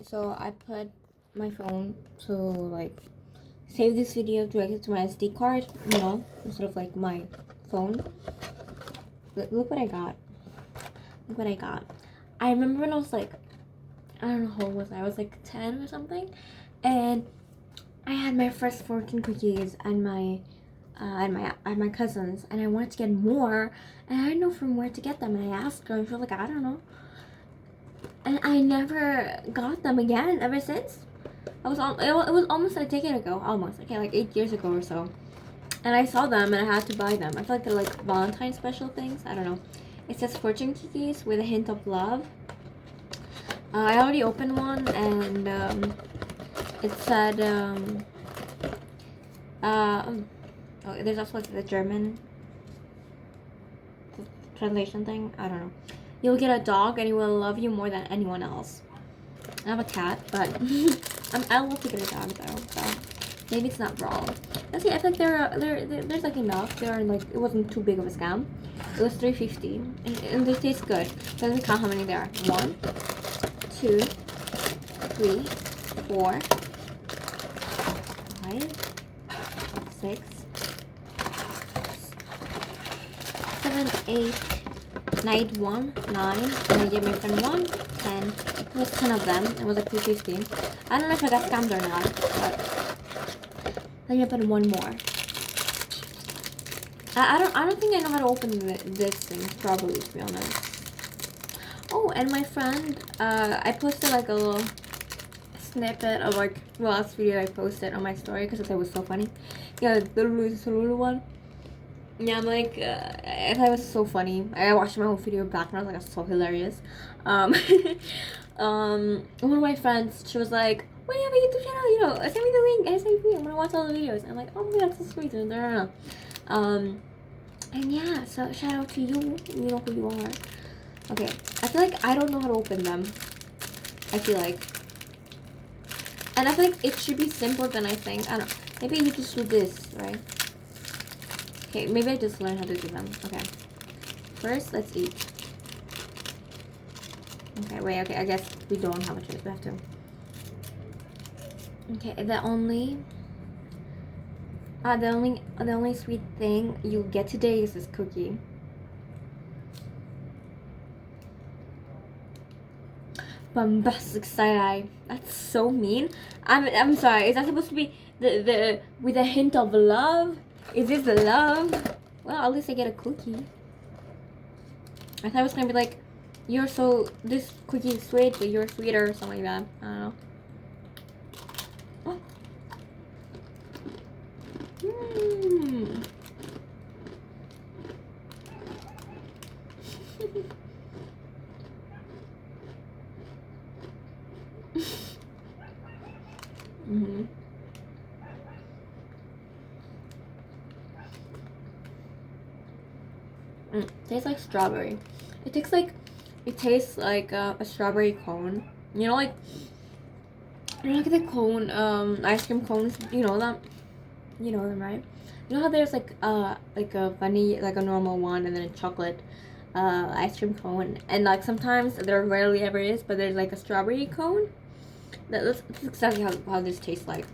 so I put my phone to like save this video directly to my SD card, instead of like my phone. Look what I got. Look what I got. I remember when I was like, I don't know how old was I? I was like 10 or something, and I had my first fortune cookies and my cousins, and I wanted to get more, and I didn't know from where to get them, and I asked her, and she was like, I don't know. And I never got them again ever since. It was almost a decade ago, almost, okay, like 8 years ago or so. And I saw them and I had to buy them. I feel like they're like Valentine special things. I don't know. It says fortune cookies with a hint of love. I already opened one, and it said oh, there's also like the German translation thing. I don't know. You'll get a dog and he will love you more than anyone else. I have a cat, but I will take a dog though, so maybe it's not wrong. Let's see. I think there's like enough. They are like, it wasn't too big of a scam. It was $3.50, and they taste good. Doesn't count how many there are. 1, 2, 3, 4, 5, 6, 7, 8, 9, and I gave my friend 1, 10. It was 10 of them. It was like $2.50. I don't know if I got scammed or not, but let me open one more. I don't think I know how to open this thing properly, to be honest. Oh, and my friend, I posted like a little snippet of like the last video I posted on my story because I thought it was so funny. Yeah, the Lulu one. Yeah, I'm like, I thought it was so funny. I watched my whole video back and I was like, that's so hilarious. One of my friends, she was like, "Why do you have a YouTube channel? Send me the link. ASAP. I'm gonna watch all the videos." I'm like, "Oh my god, that's so sweet." And yeah, so shout out to you. You know who you are. Okay, I feel like I don't know how to open them. I feel like, and I feel like it should be simpler than I think. I don't know. Maybe you just do this, right? Okay, maybe I just learned how to do them. Okay. First, let's eat. Okay, wait, okay, I guess we don't have a choice. We have to. Okay, the only sweet thing you get today is this cookie. Bombastic side eye. That's so mean. I'm sorry. Is that supposed to be the with a hint of love? Is this the love? Well, at least I get a cookie. I thought it was gonna be like, this cookie is sweet, but you're sweeter or something like that. I don't know. Oh. Mm-hmm. Tastes like strawberry. It tastes like a strawberry cone. Like the cone, ice cream cones. You know them. You know them, right? You know how there's like a funny, like a normal one, and then a chocolate ice cream cone, and like sometimes there rarely ever is, but there's like a strawberry cone. That's exactly how this tastes like.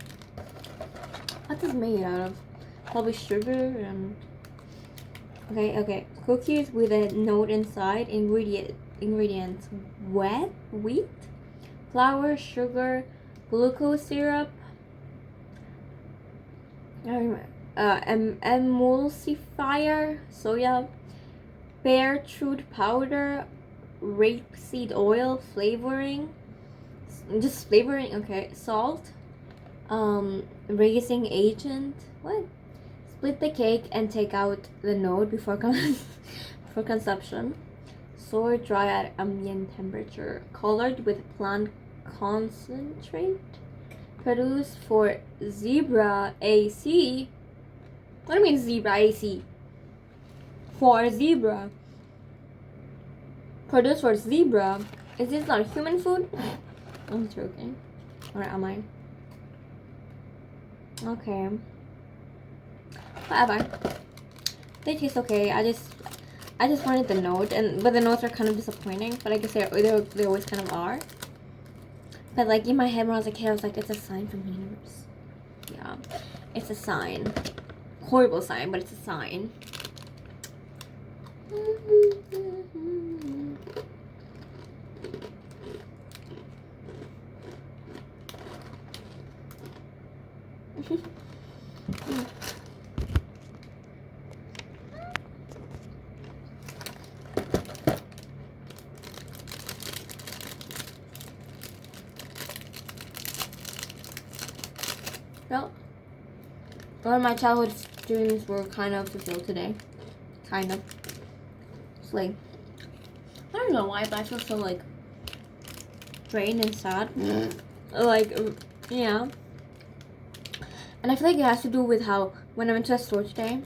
What's this made out of? Probably sugar and. Okay. Cookies with a note inside. Ingredients: wheat, flour, sugar, glucose syrup, emulsifier, soya, pear trud powder, rapeseed oil, flavoring, okay, salt, raising agent. What? Split the cake and take out the node before before consumption. Store dry at ambient temperature. Colored with plant concentrate. Produced for Zebra AC. What do you mean Zebra AC? For zebra. Produced for zebra. Is this not human food? I'm joking. Or am I? Okay. Whatever. They taste okay. I just wanted the note, but the notes are kind of disappointing. But I guess they always kind of are. But like in my head when I was a kid, I was like, it's a sign from the universe. Yeah, it's a sign. Horrible sign, but it's a sign. Well, all of my childhood dreams were kind of fulfilled today. Kind of. It's like, I don't know why, but I feel so like drained and sad. Like, yeah. And I feel like it has to do with how when I went to the store today,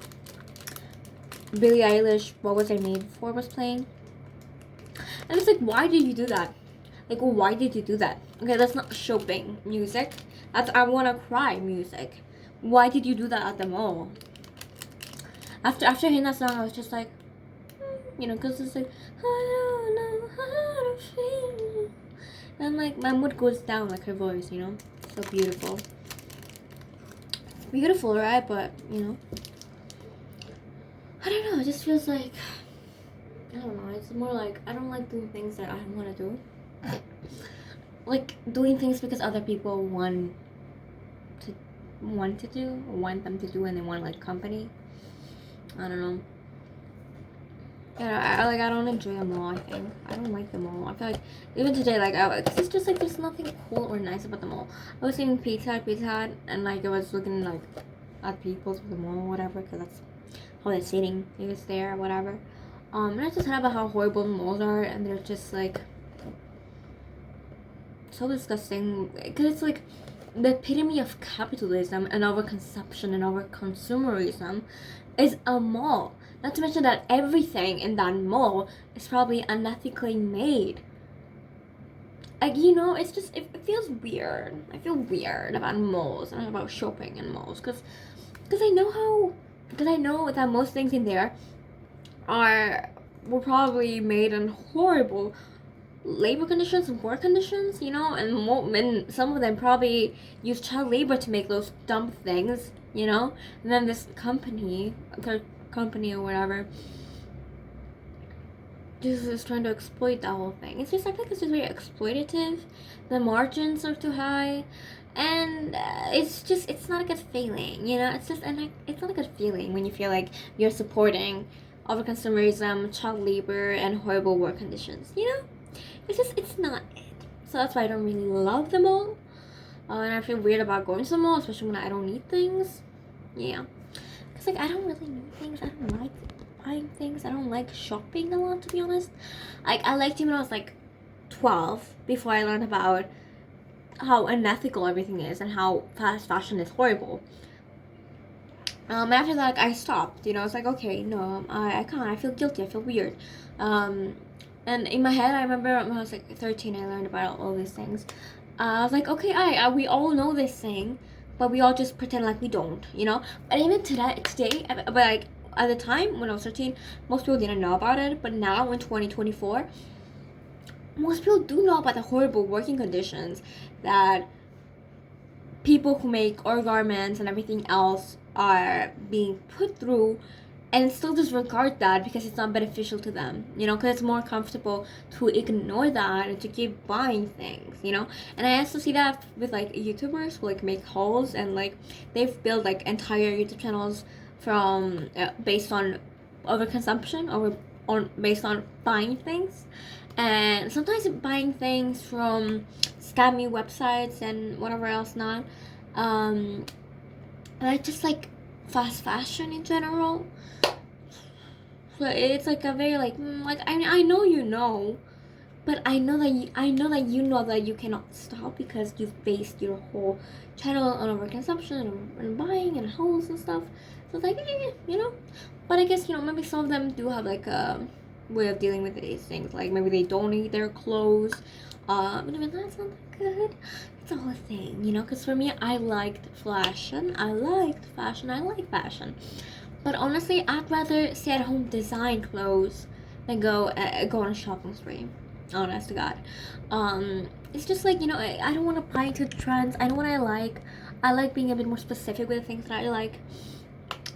Billie Eilish, What Was I Made For was playing. And it's like, why did you do that? Like, why did you do that? Okay, that's not shopping music. That's I Wanna Cry music. Why did you do that at the mall? After hearing that song, I was just like, you know, because it's like, I don't know how to feel. And like, my mood goes down like her voice, you know? So beautiful. Beautiful, right? But, you know, I don't know, it just feels like, I don't know, it's more like, I don't like doing things that I don't want to do. Like, doing things because other people want to do, or want them to do, and they want, like, company. I don't know. Yeah, I don't enjoy them all, I think. I don't like them all. I feel like, even today, like, it's just, like, there's nothing cool or nice about them all. I was eating Pizza Hut, and, like, I was looking, like, at people's at the mall or whatever, because that's how the seating is there or whatever. And I just heard about how horrible malls are, and they're just, like, so disgusting, because it's, like, the epitome of capitalism and overconsumption and overconsumerism is a mall. Not to mention that everything in that mall is probably unethically made. Like, you know, it's just, it feels weird. I feel weird about malls and about shopping in malls, because I know that most things in there were probably made in horrible labor conditions and work conditions, you know, and some of them probably use child labor to make those dumb things, you know, and then this company or whatever just is trying to exploit that whole thing. It's just, I think it's just very exploitative. The margins are too high, and it's not a good feeling, you know. It's not a good feeling when you feel like you're supporting overconsumerism, child labor, and horrible work conditions, you know. It's not it. So that's why I don't really love the mall. And I feel weird about going to the mall, especially when I don't need things. Yeah. Because, like, I don't really need things. I don't like buying things. I don't like shopping a lot, to be honest. Like, I liked it when I was, like, 12, before I learned about how unethical everything is and how fast fashion is horrible. After that, like, I stopped. You know, it's like, okay, no, I can't. I feel guilty. I feel weird. And in my head, I remember when I was like 13, I learned about all these things. I was like, okay, we all know this thing, but we all just pretend like we don't, you know? But even today, but like at the time when I was 13, most people didn't know about it. But now in 2024, most people do know about the horrible working conditions that people who make our garments and everything else are being put through, and still disregard that because it's not beneficial to them, you know, because it's more comfortable to ignore that and to keep buying things, you know. And I also see that with like YouTubers who like make hauls, and like they've built like entire YouTube channels from based on overconsumption or based on buying things, and sometimes buying things from scammy websites and whatever else not. And I just like fast fashion in general. So it's like a very like I know you know, but I know that you know that you cannot stop because you've based your whole channel on overconsumption and buying and hauls and stuff. So it's like you know, but I guess, you know, maybe some of them do have like a way of dealing with these things. Like maybe they donate their clothes. But even that's not that good. It's a whole thing, you know. Because for me, I liked fashion. I like fashion. But honestly, I'd rather stay at home design clothes than go on a shopping spree. Honest to God. it's just like, you know, I don't want to buy into trends. I know what I like. I like being a bit more specific with the things that I like.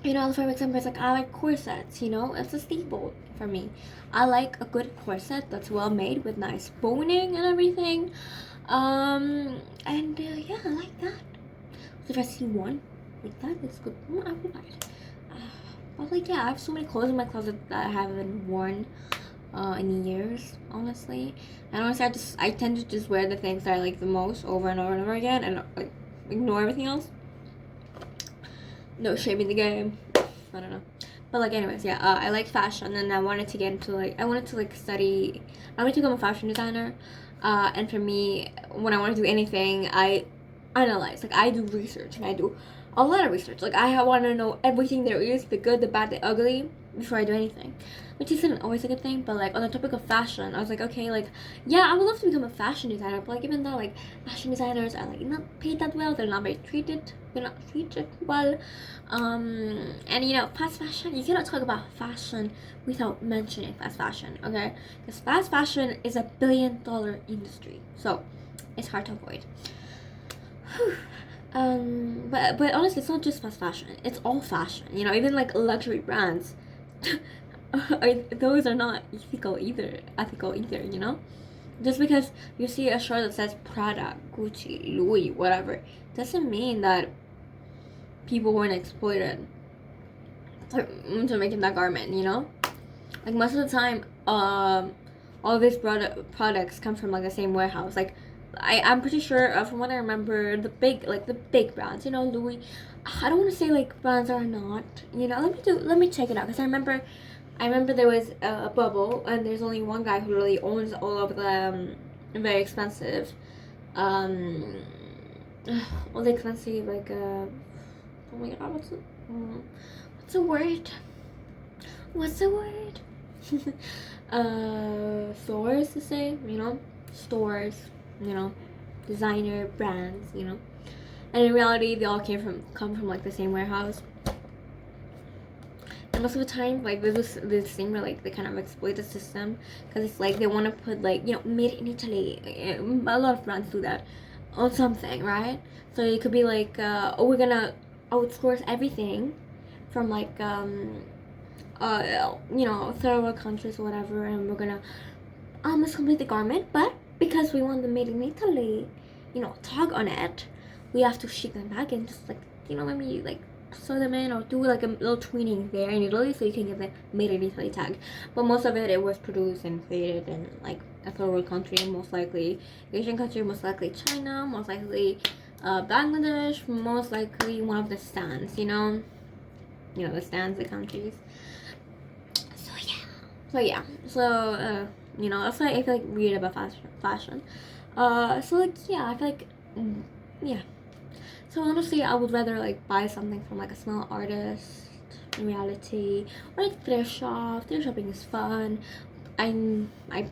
You know, for example, it's like I like corsets, you know, it's a staple for me. I like a good corset that's well made with nice boning and everything. And yeah, I like that. So if I see one like that, it's good. I will buy it. But like, yeah, I have so many clothes in my closet that I haven't worn in years, honestly. And honestly, I tend to just wear the things that I like the most over and over and over again, and like ignore everything else. No shame in the game. I don't know. But like, anyways, yeah, I like fashion, and I wanted to get into like, I wanted to like study. I wanted to become a fashion designer. And for me, when I want to do anything, I analyze. Like, I do research, and I do a lot of research. Like, I want to know everything there is, the good, the bad, the ugly, before I do anything, which isn't always a good thing. But like, on the topic of fashion, I was like, okay, like, yeah, I would love to become a fashion designer, but like, even though like fashion designers are like not paid that well, they're not very treated, they're not treated well. And you know, fast fashion, you cannot talk about fashion without mentioning fast fashion, okay? Because fast fashion is $1 billion industry, so it's hard to avoid. But honestly, it's not just fast fashion. It's all fashion. You know, even like luxury brands, those are not ethical either. You know, just because you see a shirt that says Prada, Gucci, Louis, whatever, doesn't mean that people weren't exploited into making that garment. You know, like most of the time, all of these products come from like the same warehouse. Like I'm pretty sure from what I remember, the big brands, you know, Louis. I don't want to say like brands are not, you know. Let me check it out because I remember there was a bubble, and there's only one guy who really owns all of the very expensive, um, all the expensive like oh my god, what's the word? What's the word? Stores to say, you know, stores, you know, designer brands, you know, and in reality, they all come from like the same warehouse. And most of the time, like there's this thing where like they kind of exploit the system because it's like they want to put like, you know, made in Italy. A lot of brands do that on something, right? So it could be like, oh, we're gonna outsource everything from like you know, third world countries or whatever, and we're gonna let's complete the garment, but because we want the made in Italy, you know, tag on it, we have to ship them back and just like, you know, maybe like sew them in or do like a little tweening there in Italy so you can get the made in Italy tag. But most of it was produced and created in like a third world country, most likely Asian country, most likely China, most likely Bangladesh, most likely one of the stands, you know, the stands, the countries. You know, that's why I feel like weird about fashion. So like, yeah, I feel like, yeah. So honestly, I would rather like buy something from like a small artist in reality, or like thrift shop. Thrift shopping is fun. I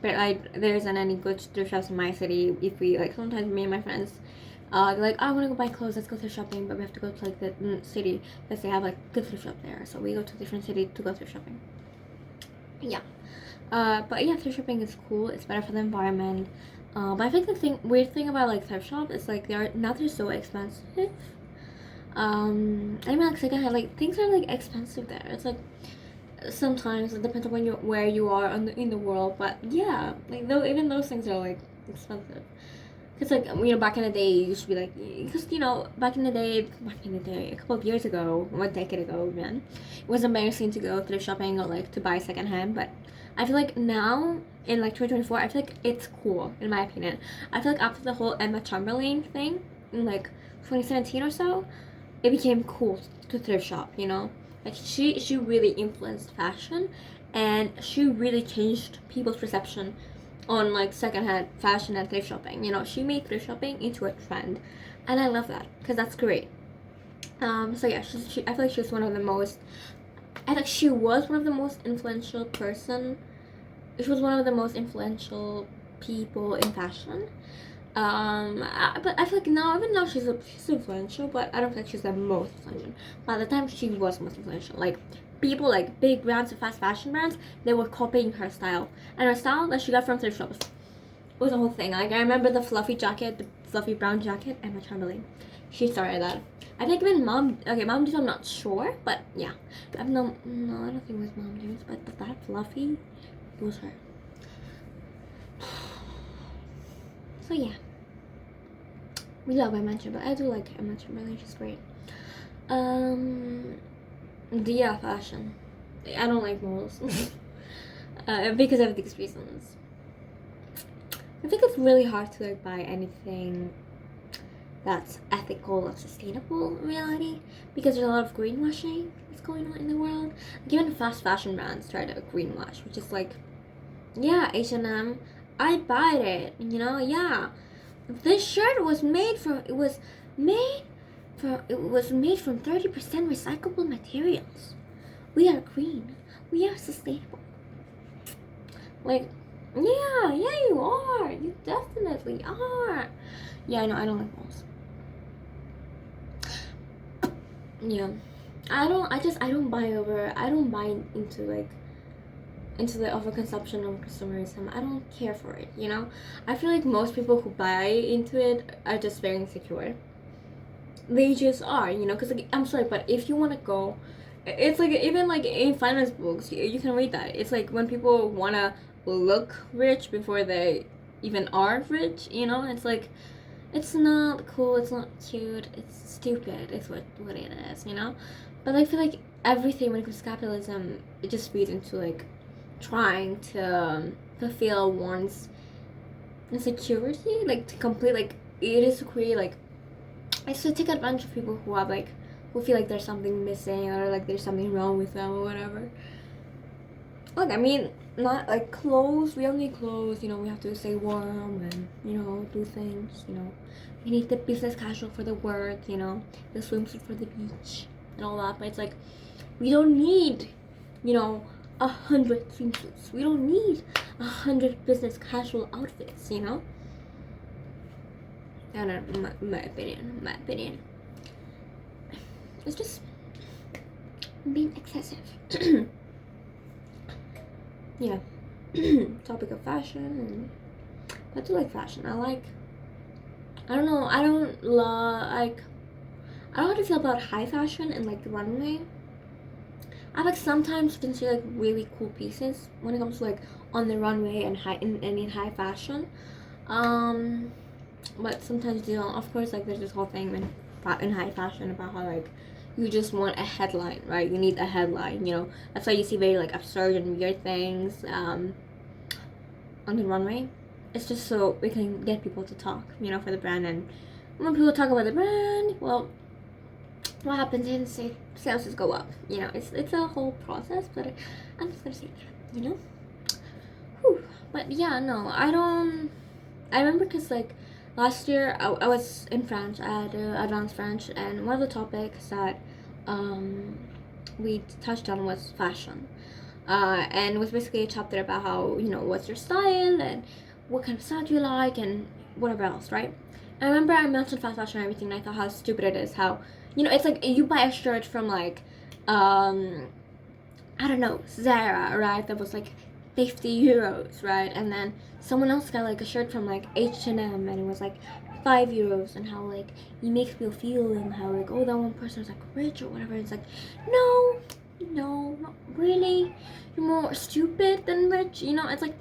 bet there isn't any good thrift shops in my city. If we like, sometimes me and my friends, they're like, I want to go buy clothes. Let's go thrift shopping, but we have to go to like the city because they have like good thrift shop there. So we go to a different city to go thrift shopping. Yeah. But yeah, thrift shopping is cool. It's better for the environment. But I think the weird thing about like thrift shops is like they're so expensive. I mean, like secondhand, like things are like expensive there. It's like sometimes it depends on where you are in the world. But yeah, like though even those things are like expensive. Cause like, you know, back in the day, it used to be like, because you know, back in the day, a couple of years ago, 1 decade ago, man, it was embarrassing to go thrift shopping or like to buy secondhand. But I feel like now in like 2024, I feel like it's cool in my opinion. I feel like after the whole Emma Chamberlain thing in like 2017 or so, it became cool to thrift shop. You know, like she really influenced fashion, and she really changed people's perception on like secondhand fashion and thrift shopping. You know, she made thrift shopping into a trend, and I love that because that's great. So yeah, I feel like she's one of the most. I think she was one of the most influential person. She was one of the most influential people in fashion. But I feel like now, even now, she's influential, but I don't think she's the most influential. By the time she was most influential, like people like big brands and fast fashion brands, they were copying her style, and her style that she got from thrift shops was a whole thing. Like I remember the fluffy jacket, the fluffy brown jacket. Emma Chamberlain, she started that. I think even mom. Okay, mom did. I'm not sure, but yeah, I no, I don't think it was mom did. But that fluffy, it was her. So yeah, we love Emma Chamberlain. I do like Emma Chamberlain. She's great. Yeah, fashion. I don't like malls because of these reasons. I think it's really hard to like buy anything that's ethical or sustainable in reality because there's a lot of greenwashing that's going on in the world. Like even fast fashion brands try to greenwash, which is like, yeah, H&M, I'd buy it. You know, yeah, this shirt was made from 30% recyclable materials. We are green. We are sustainable. Like, yeah, you are. You definitely are. Yeah, no, I don't like malls. Yeah, I don't buy into the overconsumption of consumerism. I don't care for it, you know? I feel like most people who buy into it are just very insecure. They just are, you know? Because, like, I'm sorry, but if you want to go, it's like, even like in finance books, you can read that. It's like when people want to look rich before they even are rich, you know? It's like, it's not cool, it's not cute, it's stupid, it's what it is, you know? But I feel like everything when it comes to capitalism, it just feeds into like trying to fulfill one's insecurity, like to complete, like it is to create like, it's to take advantage of people who have like, who feel like there's something missing or like there's something wrong with them or whatever. Look, I mean, not like clothes, we all need clothes, you know, we have to stay warm and, you know, do things, you know. We need the business casual for the work, you know, the swimsuit for the beach and all that, but it's like, we don't need, you know, 100 swimsuits. We don't need 100 business casual outfits, you know. I don't know, my opinion. It's just being excessive. Yeah. Topic of fashion, and I do like fashion. I don't know, I don't know how to feel about high fashion and like the runway. I like sometimes you can see like really cool pieces when it comes to like on the runway and in high fashion. But sometimes you don't. Of course, like there's this whole thing in high fashion about how like you just want a headline, right? You need a headline, you know. That's why you see very like absurd and weird things on the runway. It's just so we can get people to talk, you know, for the brand. And when people talk about the brand, well, what happens is sales just go up. You know, it's a whole process, but I'm just gonna say that, you know. Whew. But yeah, no, I don't. I remember because like last year I was in French. I had advanced French, and one of the topics that we touched on was fashion. And it was basically a chapter about how, you know, what's your style and what kind of style do you like and whatever else, right? And I remember I mentioned fast fashion and everything, and I thought how stupid it is, how, you know, it's like you buy a shirt from like, I don't know, Zara, right? That was like 50 euros, right? And then someone else got like a shirt from like H&M and it was like 5 euros, and how like it makes people feel and how like, oh, that one person is like rich or whatever. It's like, no, not really. You're more stupid than rich, you know. It's like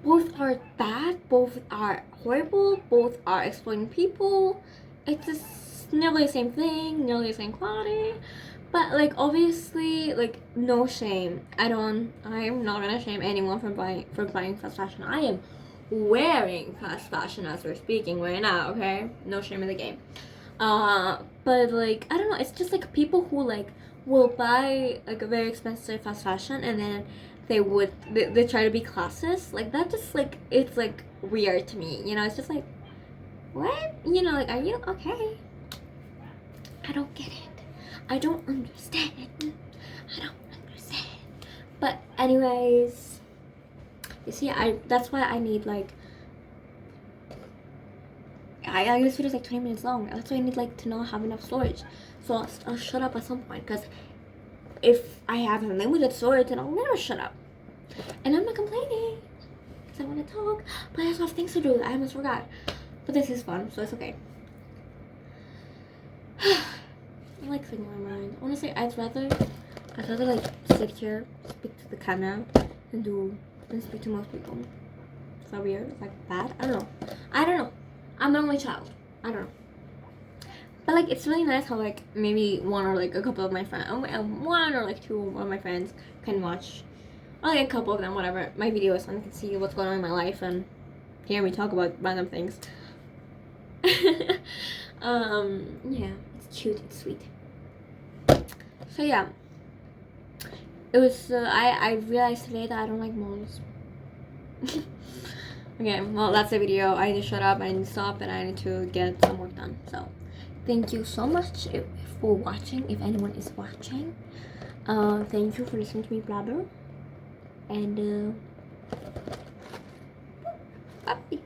both are bad, both are horrible, both are exploiting people. It's just nearly the same thing, nearly the same quality. But like obviously, like no shame. I'm not gonna shame anyone for buying fast fashion. I am wearing fast fashion as we're speaking right now, okay? No shame in the game. But like I don't know, it's just like people who like will buy like a very expensive fast fashion and then they try to be classist. Like that just like it's like weird to me, you know. It's just like, what, you know, like, are you okay? I don't get it. I don't understand. But anyways, you see, that's why I need like this video is like 20 minutes long. That's why I need like to not have enough storage. So I'll shut up at some point, because if I have unlimited storage, then I'll never shut up. And I'm not complaining. because I want to talk, but I also have things to do. I almost forgot. But this is fun, so it's okay. I like saying my mind. Honestly, I'd rather like sit here, speak to the camera, and speak to most people. Is that weird? Is that bad? I don't know. I'm the only child. I don't know. But like, it's really nice how like maybe one or like a couple of my friends, one or like two of my friends can watch, or like a couple of them, whatever, my videos, and can see what's going on in my life and hear me talk about random things. Yeah, it's cute, it's sweet. So yeah, it was. I realized today that I don't like malls. Okay, well that's the video. I need to shut up. I need to stop, and I need to get some work done. So, thank you so much for watching. If anyone is watching, thank you for listening to me blabber. And bye.